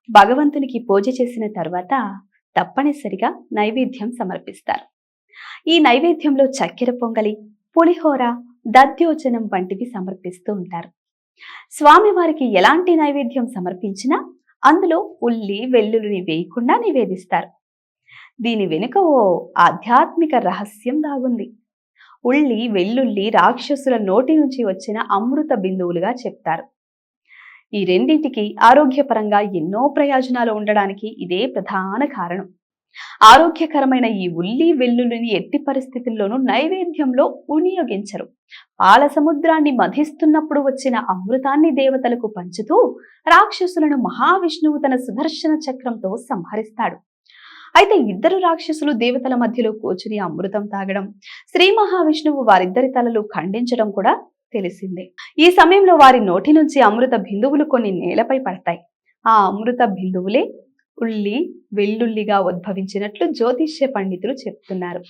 భగవంతునికి పూజ చేసిన తర్వాత తప్పనిసరిగా నైవేద్యం సమర్పిస్తారు. ఈ నైవేద్యంలో చక్కెర పొంగలి, పులిహోర, దధ్యోజనం వంటివి సమర్పిస్తూ ఉంటారు. స్వామివారికి ఎలాంటి నైవేద్యం సమర్పించినా అందులో ఉల్లి వెల్లుల్లిని వేయకుండా నివేదిస్తారు. దీని వెనుక ఓ ఆధ్యాత్మిక రహస్యం దాగుంది. ఉల్లి వెల్లుల్లి రాక్షసుల నోటి నుంచి వచ్చిన అమృత బిందువులుగా చెప్తారు. ఈ రెండింటికి ఆరోగ్యపరంగా ఎన్నో ప్రయోజనాలు ఉండడానికి ఇదే ప్రధాన కారణం. ఆరోగ్యకరమైన ఈ ఉల్లి వెల్లుల్లిని ఎట్టి పరిస్థితుల్లోనూ నైవేద్యంలో వినియోగించరు. పాల సముద్రాన్ని మధిస్తున్నప్పుడు వచ్చిన అమృతాన్ని దేవతలకు పంచుతూ రాక్షసులను మహావిష్ణువు తన సుదర్శన చక్రంతో సంహరిస్తాడు. అయితే ఇద్దరు రాక్షసులు దేవతల మధ్యలో కూర్చుని అమృతం తాగడం, శ్రీ మహావిష్ణువు వారిద్దరి తలలు ఖండించడం కూడా తెలిసిందే. ఈ సమయంలో వారి నోటి నుంచి అమృత బిందువులు కొన్ని నేలపై పడతాయి. ఆ అమృత బిందువులే ఉల్లి వెల్లుల్లిగా ఉద్భవించినట్లు జ్యోతిష్య పండితులు చెప్తున్నారు.